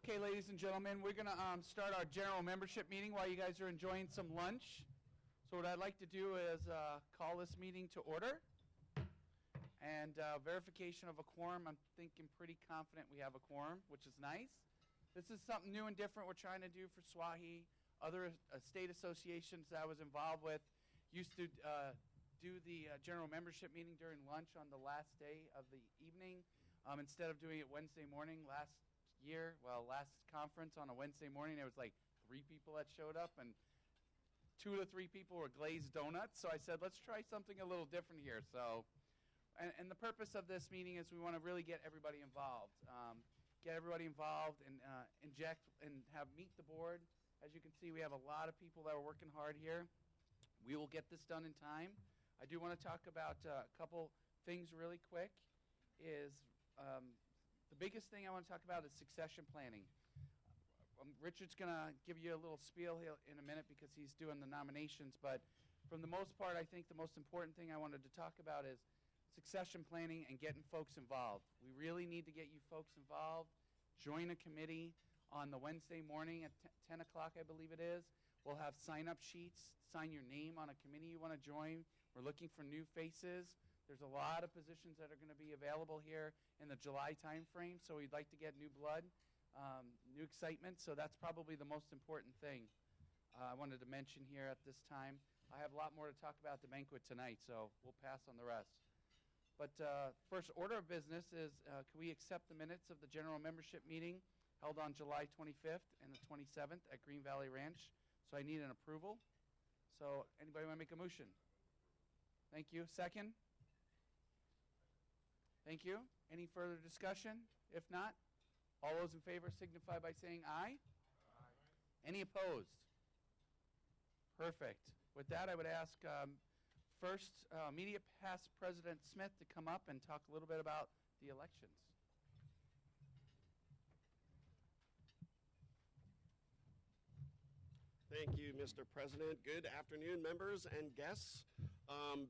Okay, ladies and gentlemen, we're going to start our general membership meeting while you guys are enjoying some lunch. So what I'd like to do is call this meeting to order. And verification of a quorum, I'm thinking pretty confident we have a quorum, which is nice. This is something new and different we're trying to do for SWAHI. Other state associations that I was involved with used to do the general membership meeting during lunch on the last day of the evening instead of doing it Wednesday morning. Last conference on a Wednesday morning, there was like 3 people that showed up, and 2 to 3 people were glazed donuts. So I said, let's try something a little different here. So, and the purpose of this meeting is we want to really get everybody involved. And inject and meet the board. As you can see, we have a lot of people that are working hard here. We will get this done in time. I do want to talk about a couple things really quick. The biggest thing I want to talk about is succession planning. Richard's going to give you a little spiel in a minute because he's doing the nominations, but for the most part, I think the most important thing I wanted to talk about is succession planning and getting folks involved. We really need to get you folks involved. Join a committee on the Wednesday morning at 10 o'clock, I believe it is. We'll have sign-up sheets. Sign your name on a committee you want to join. We're looking for new faces. There's a lot of positions that are going to be available here in the July time frame, so we'd like to get new blood, new excitement. So that's probably the most important thing I wanted to mention here at this time. I have a lot more to talk about at the banquet tonight, so we'll pass on the rest. But first order of business is can we accept the minutes of the general membership meeting held on July 25th and the 27th at Green Valley Ranch? So I need an approval. So anybody want to make a motion? Thank you. Second? Thank you. Any further discussion? If not, all those in favor signify by saying aye. Aye. Any opposed? Perfect. With that, I would ask first immediate past President Smith to come up and talk a little bit about the elections. Thank you, Mr. President. Good afternoon, members and guests.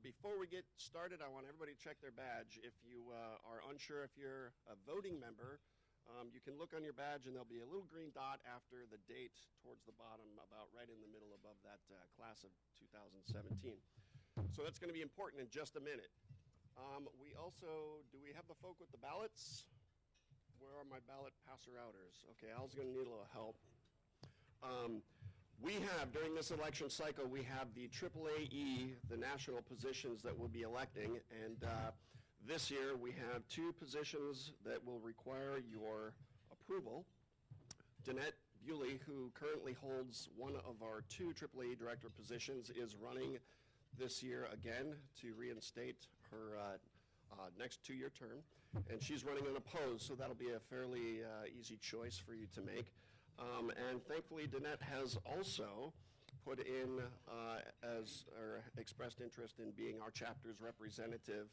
Before we get started, I want everybody to check their badge. If you are unsure if you're a voting member, you can look on your badge and there'll be a little green dot after the date towards the bottom, about right in the middle above that class of 2017. So that's going to be important in just a minute. Do we have the folk with the ballots? Where are my ballot passer-outers? Okay, Al's going to need a little help. We have, during this election cycle, we have the AAAE, the national positions that we'll be electing, and this year we have 2 positions that will require your approval. Danette Bewley, who currently holds one of our 2 AAA director positions, is running this year again to reinstate her next 2-year term, and she's running unopposed, so that'll be a fairly easy choice for you to make. And thankfully, Danette has also put in expressed interest in being our chapter's representative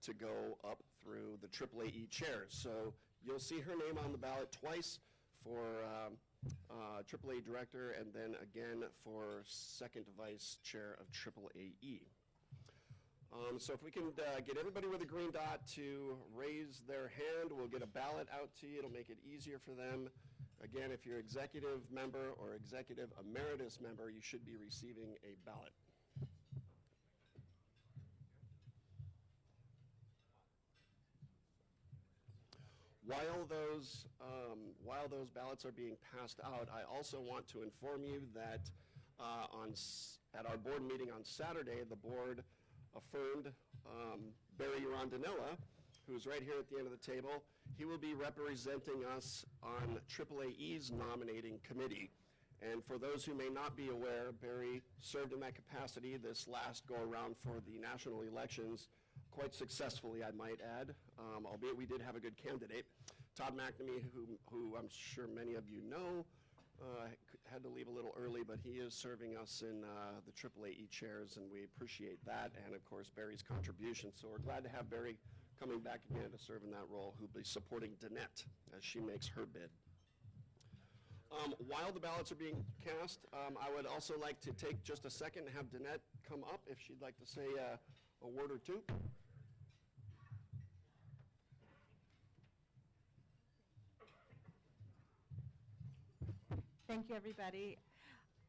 to go up through the AAAE chairs. So you'll see her name on the ballot twice for AAA director and then again for second vice chair of AAAE. So if we can get everybody with a green dot to raise their hand, we'll get a ballot out to you. It'll make it easier for them. Again, if you're executive member or executive emeritus member, you should be receiving a ballot. While those ballots are being passed out, I also want to inform you that at our board meeting on Saturday, the board affirmed Barry Rondinella, who's right here at the end of the table. He will be representing us on AAAE's nominating committee. And for those who may not be aware, Barry served in that capacity this last go-around for the national elections quite successfully, I might add, albeit we did have a good candidate. Todd McNamee, who I'm sure many of you know, had to leave a little early, but he is serving us in the AAAE chairs, and we appreciate that, and of course Barry's contribution. So we're glad to have Barry coming back again to serve in that role, who'll be supporting Danette as she makes her bid. While the ballots are being cast, I would also like to take just a second and have Danette come up if she'd like to say a word or two. Thank you, everybody.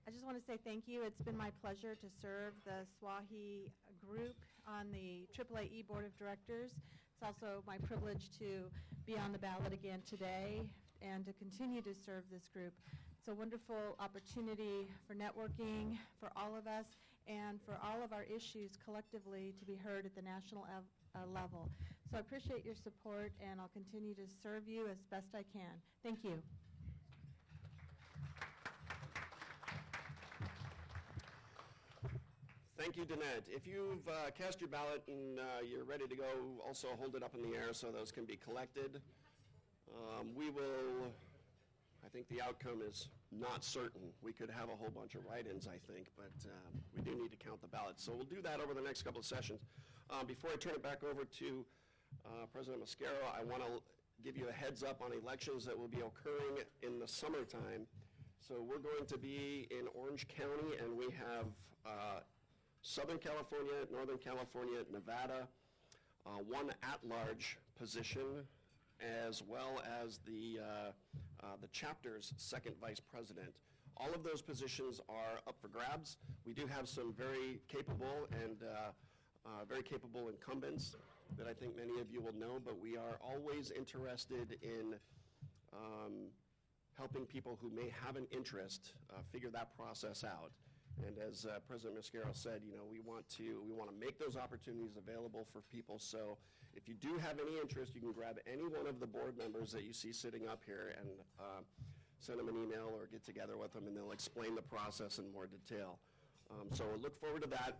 I just want to say thank you. It's been my pleasure to serve the SWAHI group on the AAAE Board of Directors. It's also my privilege to be on the ballot again today and to continue to serve this group. It's a wonderful opportunity for networking for all of us and for all of our issues collectively to be heard at the national level. So I appreciate your support, and I'll continue to serve you as best I can. Thank you. Thank you, Danette. If you've cast your ballot and you're ready to go, also hold it up in the air so those can be collected. We will, I think the outcome is not certain. We could have a whole bunch of write-ins, I think, but we do need to count the ballots. So we'll do that over the next couple of sessions. Before I turn it back over to President Mascaro, I want to give you a heads up on elections that will be occurring in the summertime. So we're going to be in Orange County, and we have Southern California, Northern California, Nevada, one at-large position, as well as the chapter's second vice president. All of those positions are up for grabs. We do have some very capable incumbents that I think many of you will know, but we are always interested in helping people who may have an interest figure that process out. And as President Mascaro said, you know, we want to make those opportunities available for people. So if you do have any interest, you can grab any one of the board members that you see sitting up here and send them an email or get together with them, and they'll explain the process in more detail. So look forward to that.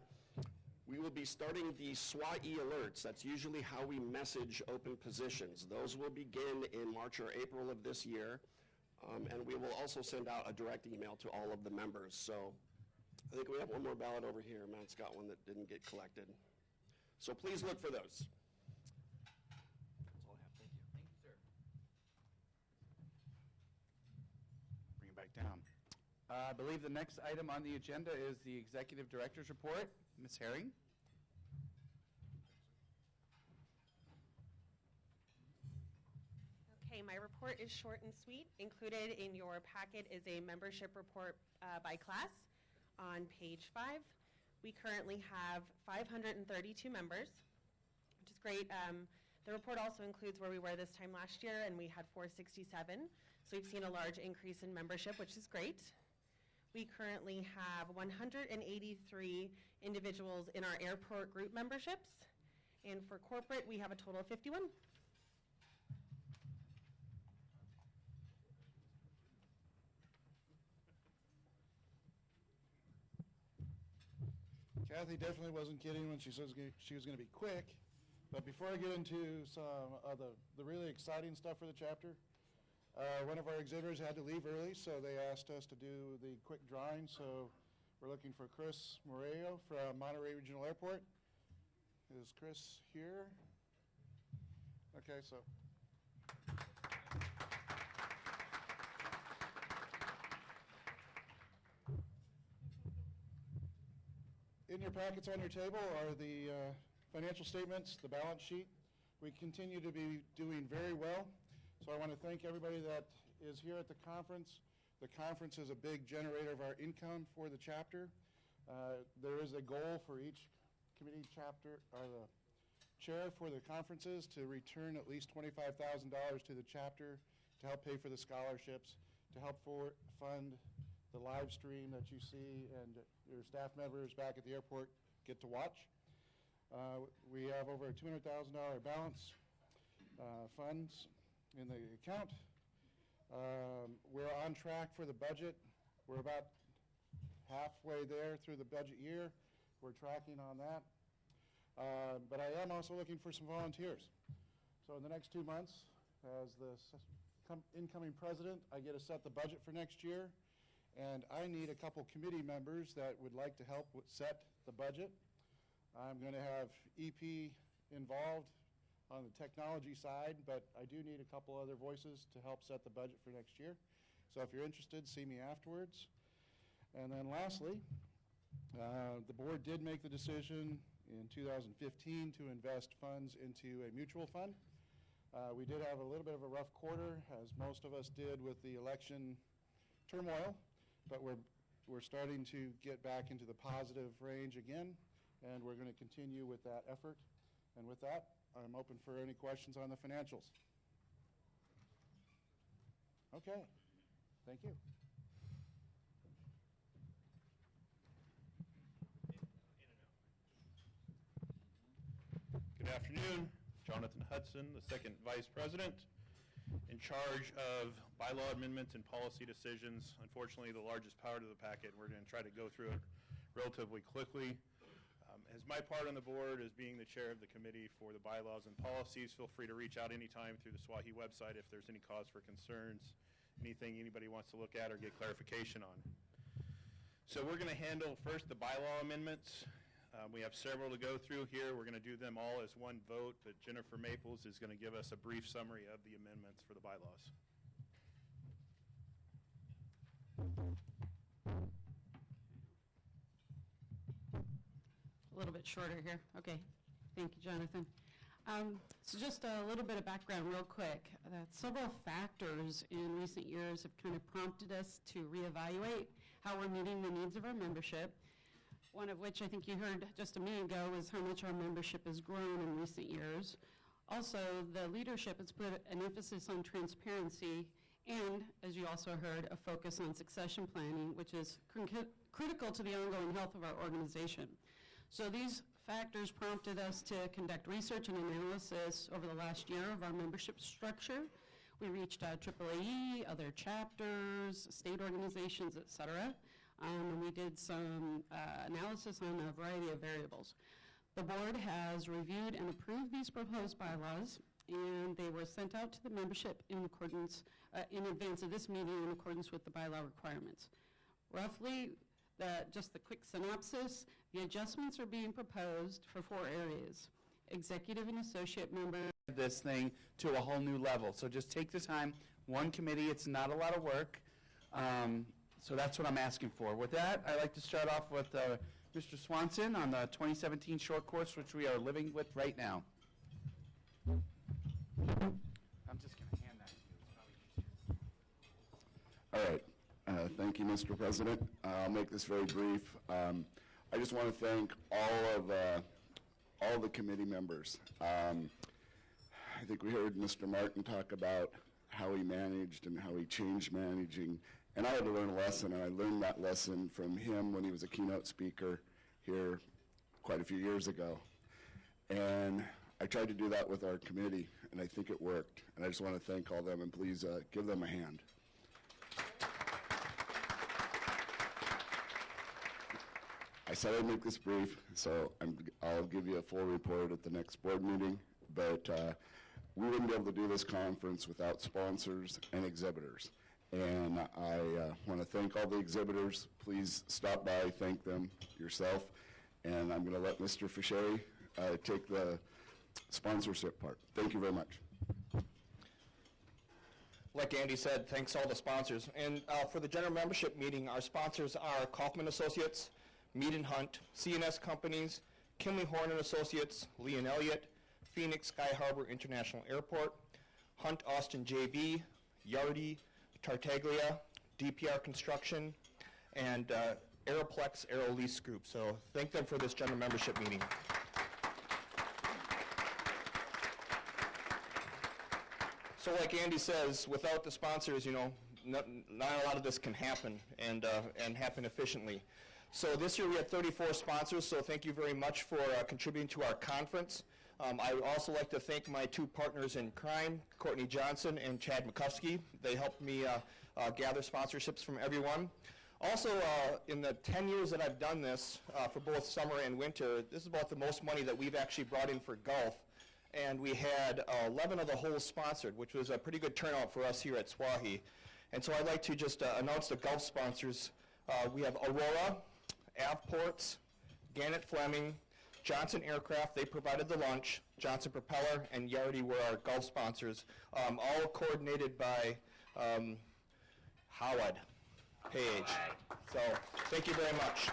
We will be starting the SWAHI alerts. That's usually how we message open positions. Those will begin in March or April of this year, and we will also send out a direct email to all of the members. So I think we have one more ballot over here. Matt's got one that didn't get collected. So please look for those. That's all I have. Thank you. Thank you, sir. Bring it back down. I believe the next item on the agenda is the Executive Director's Report. Ms. Herring. Okay, my report is short and sweet. Included in your packet is a membership report by class. On page 5, we currently have 532 members, which is great. The report also includes where we were this time last year, and we had 467. So we've seen a large increase in membership, which is great. We currently have 183 individuals in our airport group memberships. And for corporate, we have a total of 51. Kathy definitely wasn't kidding when she says she was going to be quick. But before I get into some of the really exciting stuff for the chapter, one of our exhibitors had to leave early, so they asked us to do the quick drawing. So we're looking for Chris Moreo from Monterey Regional Airport. Is Chris here? Okay, so. In your packets on your table are the financial statements, the balance sheet. We continue to be doing very well. So I want to thank everybody that is here at the conference. The conference is a big generator of our income for the chapter. There is a goal for each committee chapter, or the chair for the conferences, to return at least $25,000 to the chapter to help pay for the scholarships, to help fund the live stream that you see and your staff members back at the airport get to watch. We have over a $200,000 balance funds in the account. We're on track for the budget. We're about halfway there through the budget year. We're tracking on that. But I am also looking for some volunteers. So in the next 2 months, as the incoming president, I get to set the budget for next year. And I need a couple committee members that would like to help set the budget. I'm going to have EP involved on the technology side, but I do need a couple other voices to help set the budget for next year. So if you're interested, see me afterwards. And then lastly, the board did make the decision in 2015 to invest funds into a mutual fund. We did have a little bit of a rough quarter, as most of us did with the election turmoil, but we're starting to get back into the positive range again, and we're going to continue with that effort. And with that, I'm open for any questions on the financials. Okay, thank you. Good afternoon. Jonathan Hudson, the second vice president, in charge of bylaw amendments and policy decisions. Unfortunately, the largest part of the packet, we're going to try to go through it relatively quickly. As my part on the board as being the chair of the committee for the bylaws and policies, feel free to reach out anytime through the SWAHI website if there's any cause for concerns, anything anybody wants to look at or get clarification on. So we're going to handle first the bylaw amendments. We have several to go through here. We're going to do them all as one vote, but Jennifer Maples is going to give us a brief summary of the amendments for the bylaws. A little bit shorter here. Okay. Thank you, Jonathan. So just a little bit of background real quick. Several factors in recent years have kind of prompted us to reevaluate how we're meeting the needs of our membership. One of which I think you heard just a minute ago is how much our membership has grown in recent years. Also, the leadership has put an emphasis on transparency and, as you also heard, a focus on succession planning, which is critical to the ongoing health of our organization. So these factors prompted us to conduct research and analysis over the last year of our membership structure. We reached out AAAE, other chapters, state organizations, et cetera. And we did some analysis on a variety of variables. The board has reviewed and approved these proposed bylaws, and they were sent out to the membership in accordance, in advance of this meeting in accordance with the bylaw requirements. Roughly, just the quick synopsis, the adjustments are being proposed for 4 areas: executive and associate members. This thing to a whole new level. So just take the time. One committee, it's not a lot of work. So that's what I'm asking for. With that, I'd like to start off with Mr. Swanson on the 2017 short course, which we are living with right now. I'm just going to hand that to you. It's probably easier. All right. Thank you, Mr. President. I'll make this very brief. I just want to thank all the committee members. I think we heard Mr. Martin talk about how he managed and how he changed managing. And I had to learn a lesson, and I learned that lesson from him when he was a keynote speaker here quite a few years ago. And I tried to do that with our committee, and I think it worked. And I just want to thank all of them, and please give them a hand. I said I'd make this brief, so I'll give you a full report at the next board meeting. But we wouldn't be able to do this conference without sponsors and exhibitors. And I want to thank all the exhibitors. Please stop by, thank them yourself. And I'm going to let Mr. Fichet take the sponsorship part. Thank you very much. Like Andy said, thanks all the sponsors. And for the general membership meeting, our sponsors are Kaufman Associates, Mead and Hunt, CNS Companies, Kinley Horn and Associates, Lee and Elliott, Phoenix Sky Harbor International Airport, Hunt Austin JV, Yardi, Tartaglia, DPR Construction, and Aeroplex Aero Lease Group. So thank them for this general membership meeting. So like Andy says, without the sponsors, not a lot of this can happen and happen efficiently. So this year we had 34 sponsors, so thank you very much for contributing to our conference. I would also like to thank my 2 partners in crime, Courtney Johnson and Chad McCuskey. They helped me gather sponsorships from everyone. Also, in the 10 years that I've done this, for both summer and winter, this is about the most money that we've actually brought in for golf. And we had 11 of the holes sponsored, which was a pretty good turnout for us here at SWAHI. And so I'd like to just announce the golf sponsors. We have Aurora, Avports, Gannett Fleming, Johnson Aircraft, they provided the lunch, Johnson Propeller, and Yardi were our golf sponsors, all coordinated by Howard Page. So thank you very much.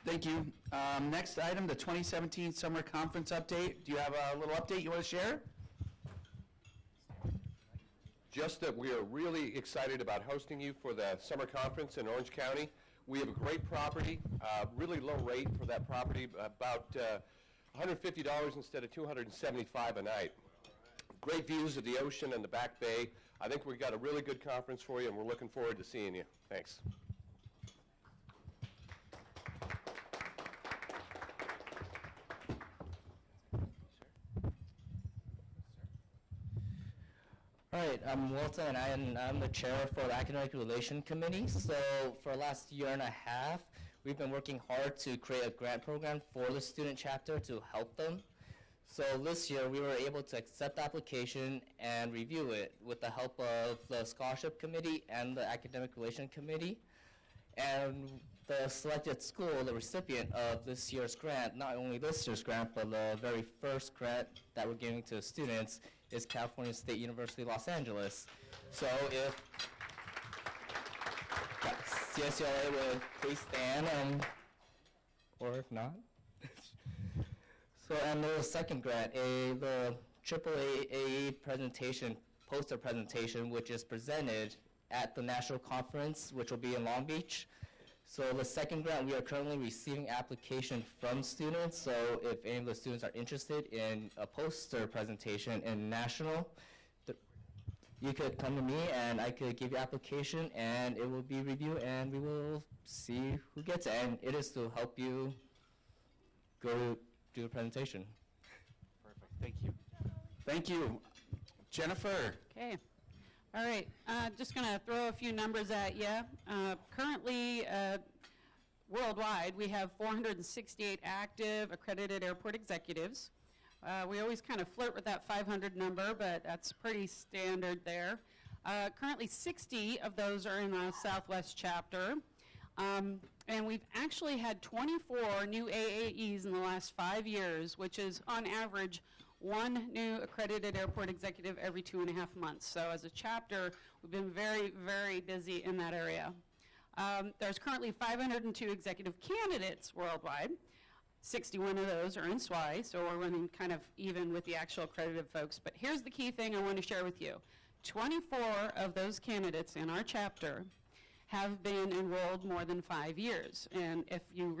Thank you. Next item, the 2017 summer conference update. Do you have a little update you want to share? just that we are really excited about hosting you for the summer conference in Orange County. We have a great property, really low rate for that property, about $150 instead of $275 a night. Great views of the ocean and the back bay. I think we've got a really good conference for you, and we're looking forward to seeing you. Thanks. All right, I'm Walton, and I'm the chair for the Academic Relations Committee. So for the last year and a half, we've been working hard to create a grant program for the student chapter to help them. So this year, we were able to accept the application and review it with the help of the Scholarship Committee and the Academic Relations Committee. And the selected school, the recipient of this year's grant, not only this year's grant, but the very first grant that we're giving to students, is California State University, Los Angeles. So if CSULA would please stand, or if not. So, and the second grant, the AAA presentation, poster presentation, which is presented at the national conference, which will be in Long Beach. So the second grant, we are currently receiving application from students. So if any of the students are interested in a poster presentation in national, you could come to me and I could give you application and it will be reviewed and we will see who gets it. And it is to help you go do the presentation. Perfect. Thank you. Thank you. Jennifer. Okay. All right. Just going to throw a few numbers at you. Currently, worldwide, we have 468 active accredited airport executives. We always kind of flirt with that 500 number, but that's pretty standard there. Currently, 60 of those are in the Southwest chapter. And we've actually had 24 new AAEs in the last 5 years, which is on average one new accredited airport executive every 2.5 months. So as a chapter, we've been very, very busy in that area. There's currently 502 executive candidates worldwide. 61 of those are in SWI, so we're running kind of even with the actual accredited folks. But here's the key thing I want to share with you. 24 of those candidates in our chapter have been enrolled more than 5 years. And if you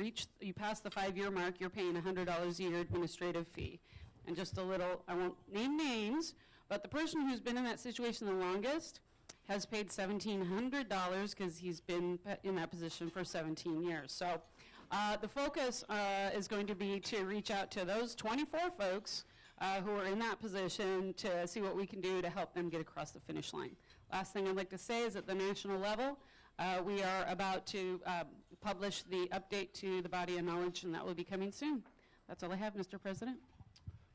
pass the 5-year mark, you're paying $100 a year administrative fee. And just a little, I won't name names, but the person who's been in that situation the longest has paid $1,700 because he's been in that position for 17 years. So the focus is going to be to reach out to those 24 folks who are in that position to see what we can do to help them get across the finish line. Last thing I'd like to say is at the national level, we are about to publish the update to the body of knowledge, and that will be coming soon. That's all I have, Mr. President.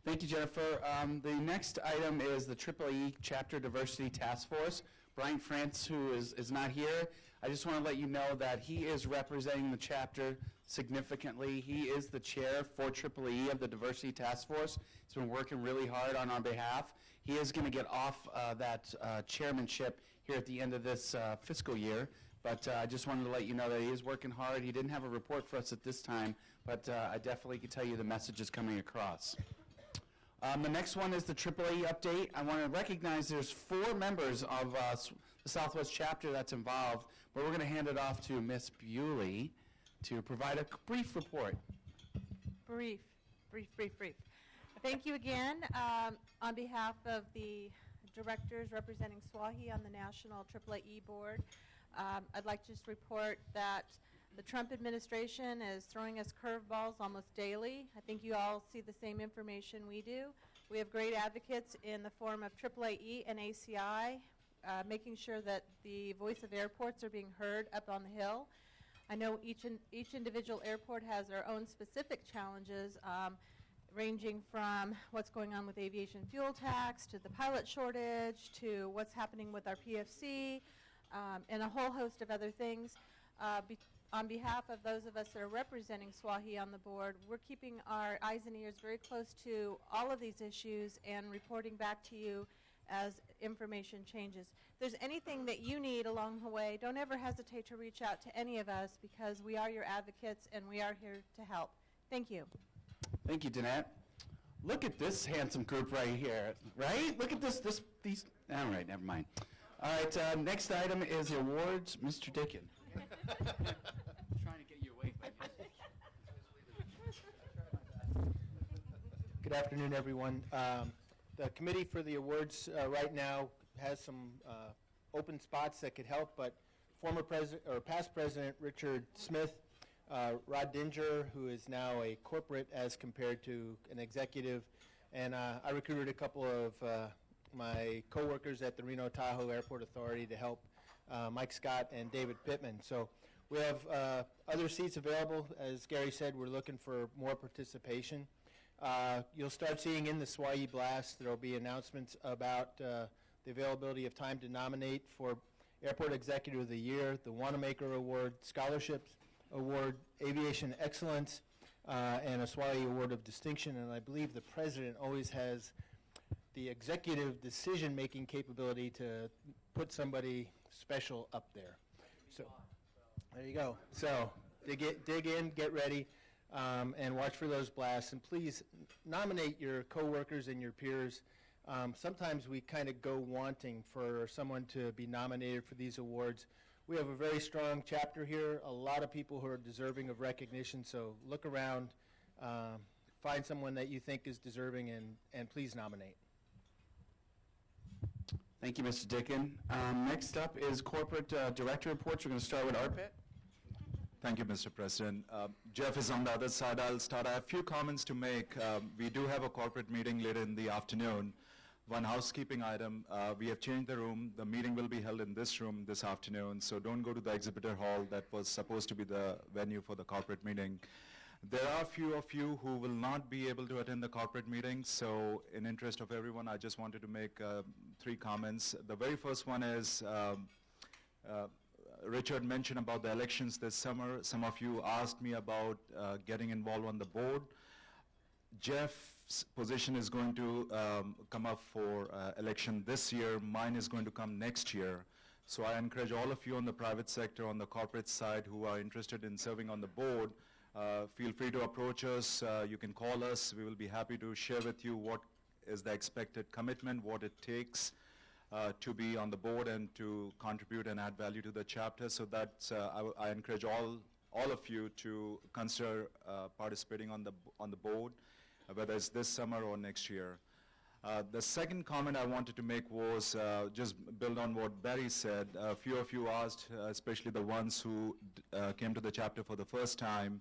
Thank you, Jennifer. The next item is the AAE Chapter Diversity Task Force. Brian France, who is not here, I just want to let you know that he is representing the chapter significantly. He is the chair for AAE of the Diversity Task Force. He's been working really hard on our behalf. He is going to get off that chairmanship here at the end of this fiscal year, but I just wanted to let you know that he is working hard. He didn't have a report for us at this time, but I definitely can tell you the message is coming across. The next one is the AAE update. I want to recognize there's 4 members of the Southwest chapter that's involved, but we're going to hand it off to Ms. Bewley to provide a brief report. Brief. Thank you again. On behalf of the directors representing SWAHI on the National AAE Board, I'd like to just report that the Trump administration is throwing us curveballs almost daily. I think you all see the same information we do. We have great advocates in the form of AAAE and ACI, making sure that the voice of airports are being heard up on the Hill. I know each individual airport has their own specific challenges, ranging from what's going on with aviation fuel tax, to the pilot shortage, to what's happening with our PFC, and a whole host of other things. On behalf of those of us that are representing SWAHI on the board, we're keeping our eyes and ears very close to all of these issues and reporting back to you as information changes. If there's anything that you need along the way, don't ever hesitate to reach out to any of us, because we are your advocates and we are here to help. Thank you. Thank you, Danette. Look at this handsome group right here, right? Look at these, all right, never mind. All right, next item is the awards. Mr. Dickin. Trying to get you away. Good afternoon, everyone. The committee for the awards right now has some open spots that could help, but former president or past president Richard Smith, Rod Dinger, who is now a corporate as compared to an executive, and I recruited a couple of my coworkers at the Reno Tahoe Airport Authority to help Mike Scott and David Pittman. So we have other seats available. As Gary said, we're looking for more participation. You'll start seeing in the SWAI Blast, there will be announcements about the availability of time to nominate for Airport Executive of the Year, the Wanamaker Award, Scholarships Award, Aviation Excellence, and a SWAI Award of Distinction. And I believe the president always has the executive decision-making capability to put somebody special up there. So there you go. So dig in, get ready. And watch for those blasts. And please nominate your coworkers and your peers. Sometimes we kind of go wanting for someone to be nominated for these awards. We have a very strong chapter here, a lot of people who are deserving of recognition, so look around, find someone that you think is deserving, and please nominate. Thank you, Mr. Dickin. Next up is Corporate Director Reports. We're going to start with Arpit. Thank you, Mr. President. Jeff is on the other side. I'll start. I have a few comments to make. We do have a corporate meeting later in the afternoon. One housekeeping item, we have changed the room. The meeting will be held in this room this afternoon, so don't go to the exhibitor hall that was supposed to be the venue for the corporate meeting. There are a few of you who will not be able to attend the corporate meeting, so in interest of everyone, I just wanted to make 3 comments. The very first one is, Richard mentioned about the elections this summer. Some of you asked me about getting involved on the board. Jeff's position is going to come up for election this year. Mine is going to come next year. So I encourage all of you on the private sector, on the corporate side, who are interested in serving on the board, feel free to approach us. You can call us. We will be happy to share with you what is the expected commitment, what it takes to be on the board and to contribute and add value to the chapter. So that's, I encourage all of you to consider participating on the board, whether it's this summer or next year. The second comment I wanted to make was just build on what Barry said. A few of you asked, especially the ones who came to the chapter for the first time,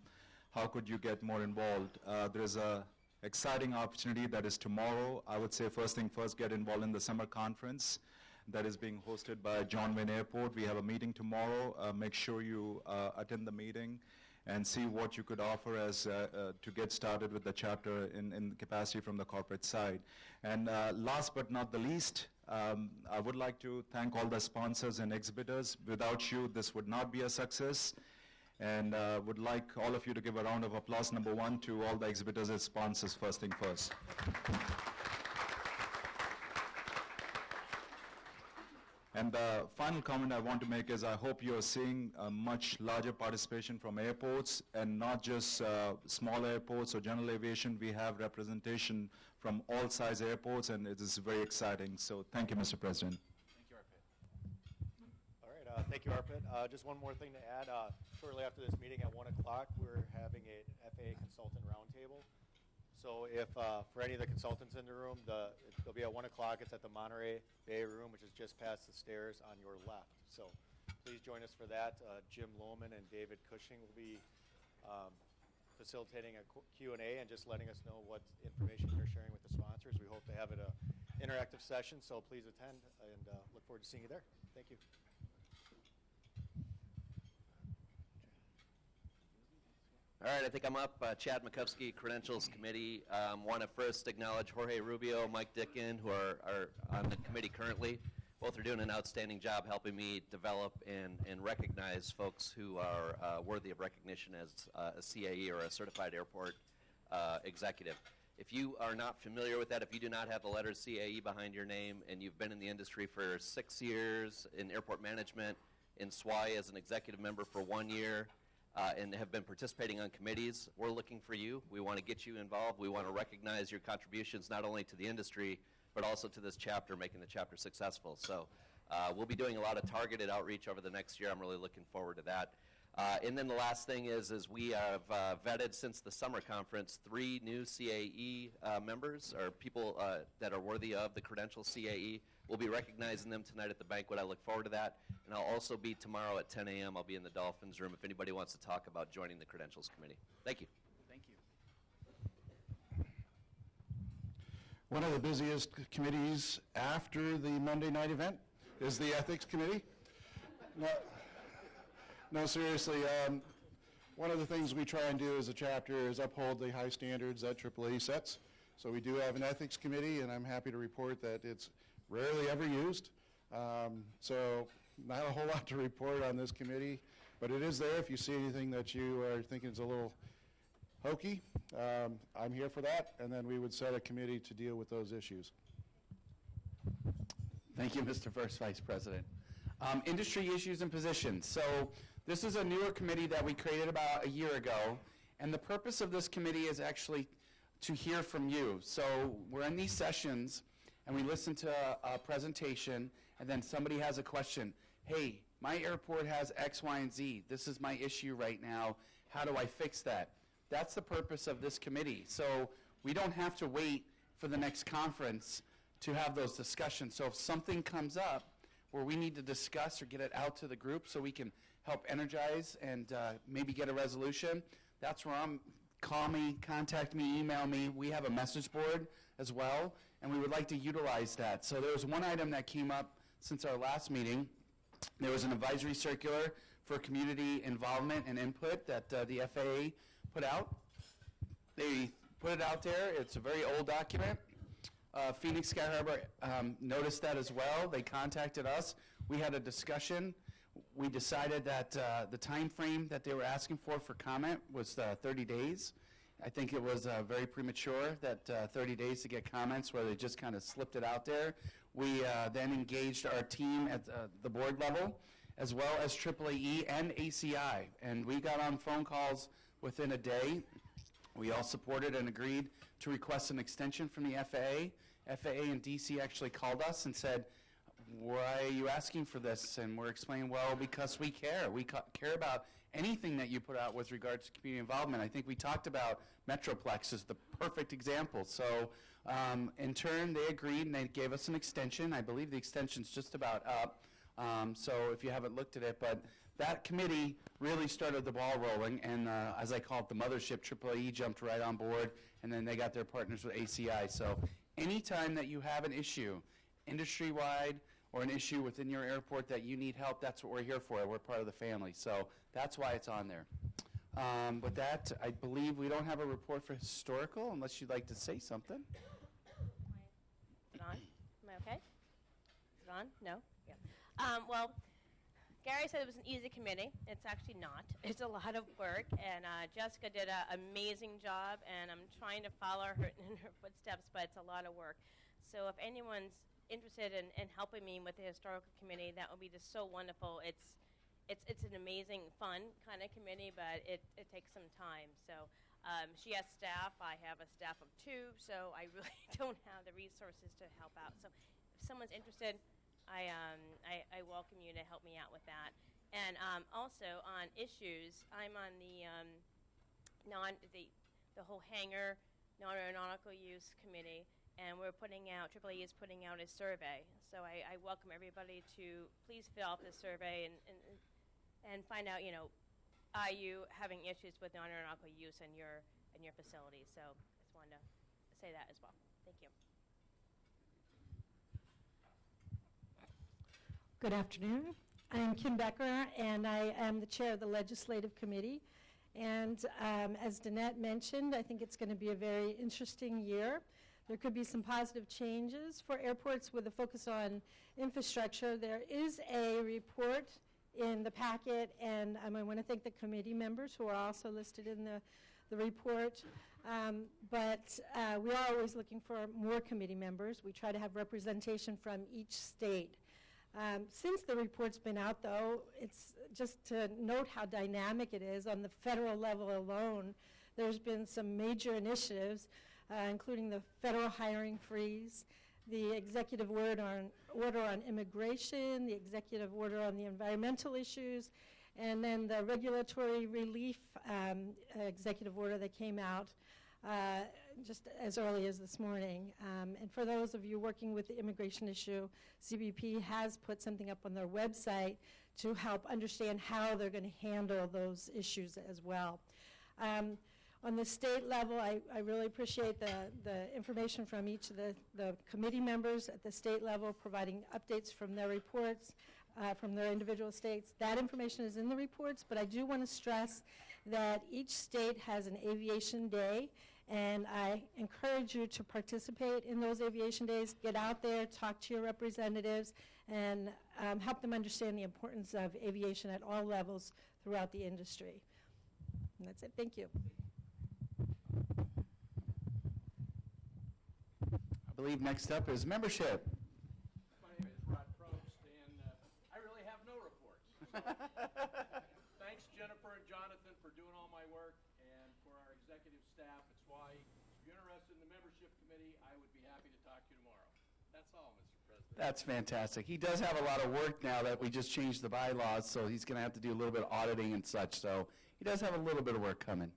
how could you get more involved? There is a exciting opportunity that is tomorrow. I would say first thing first, get involved in the summer conference that is being hosted by John Wayne Airport. We have a meeting tomorrow. Make sure you attend the meeting and see what you could offer as to get started with the chapter in capacity from the corporate side. And last but not the least, I would like to thank all the sponsors and exhibitors. Without you, this would not be a success. And would like all of you to give a round of applause, number one, to all the exhibitors and sponsors, first thing first. And the final comment I want to make is I hope you're seeing a much larger participation from airports, and not just small airports or general aviation. We have representation from all size airports, and it is very exciting. So thank you, Mr. President. Thank you, Arpit. All right, thank you, Arpit. Just one more thing to add. Shortly after this meeting at 1 o'clock, we're having an FAA consultant roundtable. So if, for any of the consultants in the room, it'll be at 1 o'clock. It's at the Monterey Bay Room, which is just past the stairs on your left. So please join us for that. Jim Lohman and David Cushing will be facilitating a Q&A and just letting us know what information you're sharing with the sponsors. We hope to have it an interactive session, so please attend, and look forward to seeing you there. Thank you. All right, I think I'm up. Chad Makowski, Credentials Committee. Want to first acknowledge Jorge Rubio, Mike Dickin, who are on the committee currently. Both are doing an outstanding job helping me develop and recognize folks who are worthy of recognition as a CAE or a Certified Airport Executive. If you are not familiar with that, if you do not have the letter CAE behind your name and you've been in the industry for 6 years in airport management, in SWAI as an executive member for 1 year, and have been participating on committees. We're looking for you. We want to get you involved. We want to recognize your contributions not only to the industry, but also to this chapter, making the chapter successful. So we'll be doing a lot of targeted outreach over the next year. I'm really looking forward to that. And then the last thing is we have vetted since the summer conference 3 new CAE members, or people that are worthy of the credential CAE. We'll be recognizing them tonight at the banquet. I look forward to that. And I'll also be tomorrow at 10 a.m. I'll be in the Dolphins room if anybody wants to talk about joining the Credentials Committee. Thank you. Thank you. One of the busiest committees after the Monday night event is the Ethics Committee. No, seriously, one of the things we try and do as a chapter is uphold the high standards that AAA sets. So we do have an Ethics Committee, and I'm happy to report that it's rarely ever used. So not a whole lot to report on this committee, but it is there if you see anything that you are thinking is a little hokey. I'm here for that, and then we would set a committee to deal with those issues. Thank you, Mr. First Vice President. Industry issues and positions. So this is a newer committee that we created about a year ago, and the purpose of this committee is actually to hear from you. So we're in these sessions, and we listen to a presentation, and then somebody has a question. Hey, my airport has X, Y, and Z. This is my issue right now. How do I fix that? That's the purpose of this committee. So we don't have to wait for the next conference to have those discussions. So if something comes up where we need to discuss or get it out to the group so we can help energize and maybe get a resolution, that's where call me, contact me, email me. We have a message board as well, and we would like to utilize that. So there was one item that came up since our last meeting. There was an advisory circular for community involvement and input that the FAA put out. They put it out there. It's a very old document. Phoenix Sky Harbor noticed that as well. They contacted us. We had a discussion. We decided that the time frame that they were asking for comment was 30 days. I think it was very premature that 30 days to get comments where they just kind of slipped it out there. We then engaged our team at the board level as well as AAAE and ACI, and we got on phone calls within a day. We all supported and agreed to request an extension from the FAA. FAA and DC actually called us and said, why are you asking for this? And we're explaining, well, because we care. We care about anything that you put out with regards to community involvement. I think we talked about Metroplex as the perfect example. So in turn, they agreed and they gave us an extension. I believe the extension's just about up. So if you haven't looked at it, but that committee really started the ball rolling, and as I call it, the mothership, AAAE, jumped right on board, and then they got their partners with ACI. So anytime that you have an issue, industry-wide, or an issue within your airport that you need help, that's what we're here for. We're part of the family. So that's why it's on there. With that, I believe we don't have a report for historical, unless you'd like to say something. Is it on? Am I okay? Is it on? No? Yeah. Well, Gary said it was an easy committee. It's actually not. It's a lot of work, and Jessica did an amazing job, and I'm trying to follow her in her footsteps, but it's a lot of work. So if anyone's interested in helping me with the historical committee, that would be just so wonderful. It's an amazing, fun kind of committee, but it takes some time. So she has staff. I have a staff of 2, so I really don't have the resources to help out. So if someone's interested, I welcome you to help me out with that. And also on issues, I'm on the the whole hangar non-aeronautical use committee, and we're putting out, AAA is putting out a survey. So I welcome everybody to please fill out this survey and find out, are you having issues with non-aeronautical use in your facility? So I just wanted to say that as well. Thank you. Good afternoon. I am Kim Becker, and I am the chair of the Legislative Committee. And as Danette mentioned, I think it's going to be a very interesting year. There could be some positive changes for airports with a focus on infrastructure. There is a report in the packet, and I want to thank the committee members who are also listed in the report. But we are always looking for more committee members. We try to have representation from each state. Since the report's been out, though, it's just to note how dynamic it is. On the federal level alone, there's been some major initiatives, including the federal hiring freeze, the executive order on immigration, the executive order on the environmental issues, and then the regulatory relief executive order that came out just as early as this morning. And for those of you working with the immigration issue, CBP has put something up on their website to help understand how they're going to handle those issues as well. On the state level, I really appreciate the information from each of the committee members at the state level providing updates from their reports, from their individual states. That information is in the reports, but I do want to stress that each state has an aviation day, and I encourage you to participate in those aviation days. Get out there, talk to your representatives, and help them understand the importance of aviation at all levels throughout the industry. And that's it. Thank you. I believe next up is membership. My name is Rod Probst, and I really have no reports. So, thanks, Jennifer and Jonathan, for doing all my work, and for our executive staff. It's why, if you're interested in the membership committee, I would be happy to talk to you tomorrow. That's all, Mr. President. That's fantastic. He does have a lot of work now that we just changed the bylaws, so he's going to have to do a little bit of auditing and such. So he does have a little bit of work coming.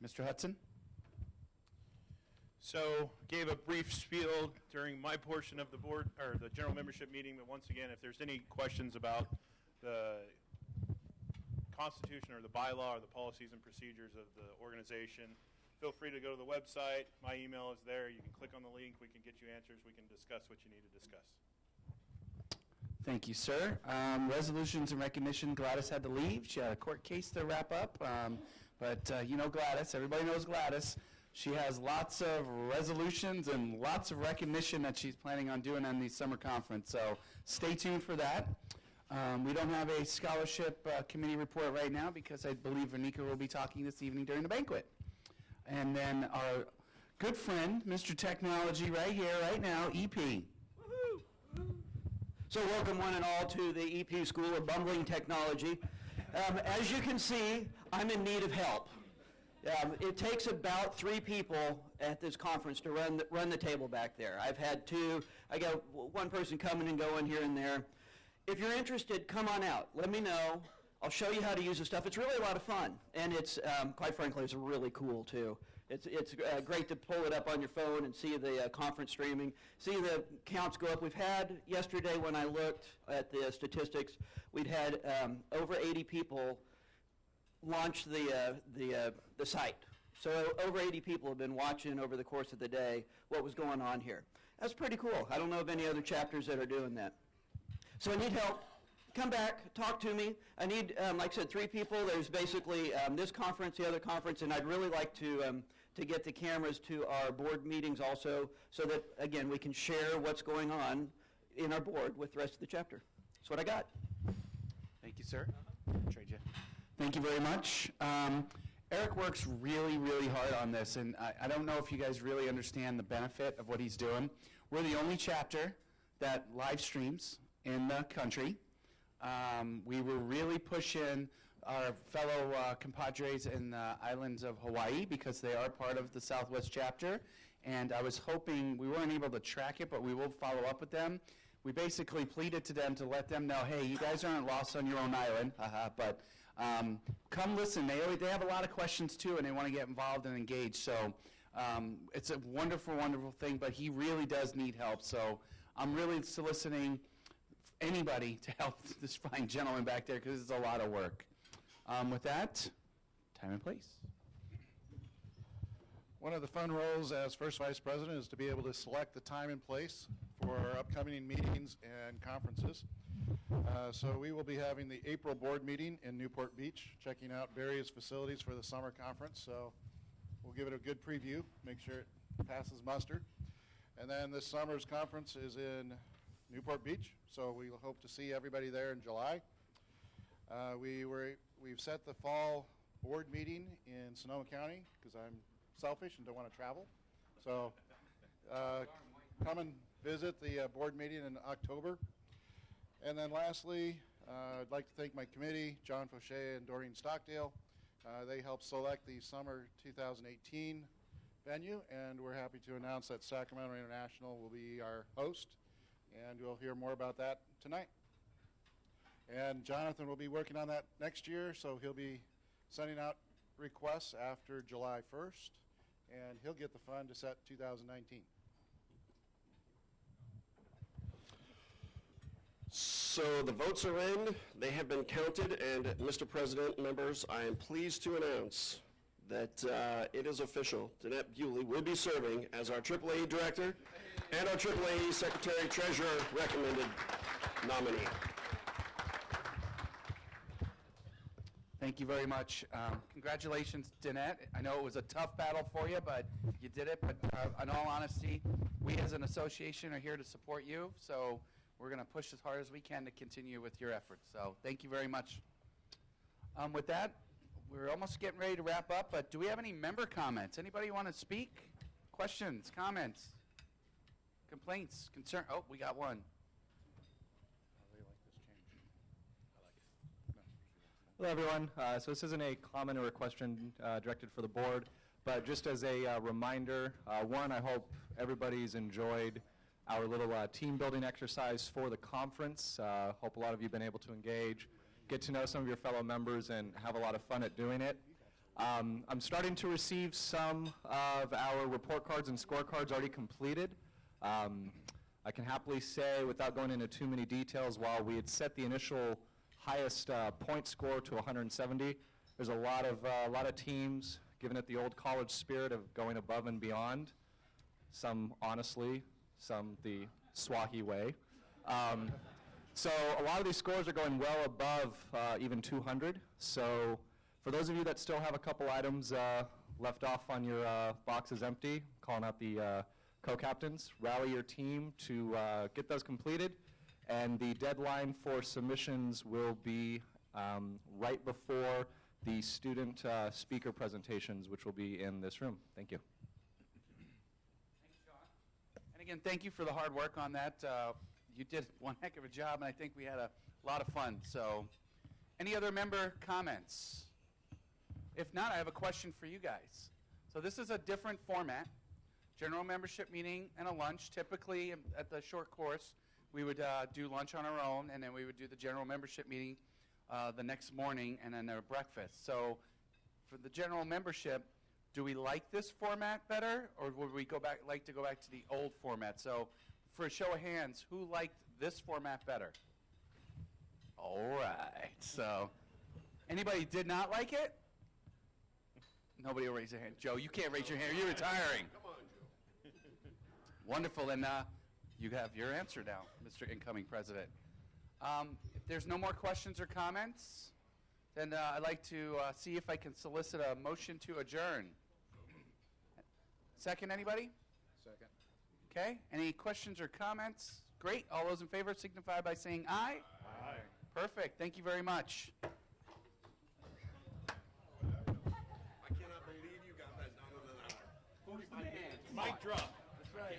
Mr. Hudson? So, gave a brief spiel during my portion of the board, or the general membership meeting, but once again, if there's any questions about the Constitution or the bylaw or the policies and procedures of the organization, feel free to go to the website. My email is there. You can click on the link. We can get you answers. We can discuss what you need to discuss. Thank you, sir. Resolutions and recognition. Gladys had to leave. She had a court case to wrap up. But you know Gladys. Everybody knows Gladys. She has lots of resolutions and lots of recognition that she's planning on doing on the summer conference. So stay tuned for that. We don't have a scholarship committee report right now because I believe Vernika will be talking this evening during the banquet. And then our good friend, Mr. Technology, right here, right now, EP. So welcome one and all to the EP School of Bumbling Technology. As you can see, I'm in need of help. It takes about 3 people at this conference to run the table back there. I've had 2. I got one person coming and going here and there. If you're interested, come on out. Let me know. I'll show you how to use the stuff. It's really a lot of fun, and it's quite frankly, it's really cool too. It's great to pull it up on your phone and see the conference streaming, see the counts go up. We've had yesterday when I looked at the statistics, we'd had over 80 people launch the site. So over 80 people have been watching over the course of the day what was going on here. That's pretty cool. I don't know of any other chapters that are doing that. So I need help. Come back, talk to me. I need, like I said, 3 people. There's basically this conference, the other conference, and I'd really like to get the cameras to our board meetings also so that, again, we can share what's going on in our board with the rest of the chapter. That's what I got. Thank you, sir. Trade you. Thank you very much. Eric works really, really hard on this, and I don't know if you guys really understand the benefit of what he's doing. We're the only chapter that live streams in the country. We were really pushing our fellow compadres in the islands of Hawaii because they are part of the Southwest chapter, and I was hoping, we weren't able to track it, but we will follow up with them. We basically pleaded to them to let them know, hey, you guys aren't lost on your own island, but come listen. They have a lot of questions too, and they want to get involved and engaged. So it's a wonderful, wonderful thing, but he really does need help. So I'm really soliciting anybody to help this fine gentleman back there because it's a lot of work. With that, time and place. One of the fun roles as First Vice President is to be able to select the time and place for our upcoming meetings and conferences. So we will be having the April board meeting in Newport Beach, checking out various facilities for the summer conference. So we'll give it a good preview, make sure it passes muster. And then this summer's conference is in Newport Beach, so we hope to see everybody there in July. We've set the fall board meeting in Sonoma County because I'm selfish and don't want to travel. So come and visit the board meeting in October. And then lastly, I'd like to thank my committee, John Fauché and Doreen Stockdale. They helped select the summer 2018 venue, and we're happy to announce that Sacramento International will be our host, and you'll hear more about that tonight. And Jonathan will be working on that next year, so he'll be sending out requests after July 1st, and he'll get the fund to set 2019. So the votes are in, they have been counted, and Mr. President, members, I am pleased to announce that it is official. Danette Bewley will be serving as our AAA Director and our AAA Secretary Treasurer recommended nominee. Thank you very much. Congratulations, Danette. I know it was a tough battle for you, but you did it. But in all honesty, we as an association are here to support you, so we're going to push as hard as we can to continue with your efforts. So thank you very much. With that, we're almost getting ready to wrap up, but do we have any member comments? Anybody want to speak? Questions, comments, complaints, concern? Oh, we got one. Hello, everyone. So this isn't a comment or a question directed for the board, but just as a reminder, one, I hope everybody's enjoyed our little team building exercise for the conference. Hope a lot of you have been able to engage, get to know some of your fellow members, and have a lot of fun at doing it. I'm starting to receive some of our report cards and scorecards already completed. I can happily say, without going into too many details, while we had set the initial highest point score to 170. There's a lot of teams giving it the old college spirit of going above and beyond. Some honestly, some the Swahi way. So a lot of these scores are going well above even 200. So for those of you that still have a couple items left off on your boxes empty, calling out the co-captains, rally your team to get those completed. And the deadline for submissions will be right before the student speaker presentations, which will be in this room. Thank you. Thanks, John. And again, thank you for the hard work on that. You did one heck of a job, and I think we had a lot of fun. So, any other member comments? If not, I have a question for you guys. So this is a different format. General membership meeting and a lunch. Typically, at the short course, we would do lunch on our own, and then we would do the general membership meeting the next morning, and then their breakfast. So for the general membership, do we like this format better, or would we like to go back to the old format? So for a show of hands, who liked this format better? All right. So anybody did not like it? Nobody will raise their hand. Joe, you can't raise your hand. You're retiring. Come on, Joe. Wonderful. And you have your answer now, Mr. Incoming President. If there's no more questions or comments, then I'd like to see if I can solicit a motion to adjourn. Second, anybody? Second. Okay. Any questions or comments? Great. All those in favor signify by saying aye. Aye. Perfect. Thank you very much. I cannot believe you got that done in an hour. 45 minutes. Mic drop. That's right.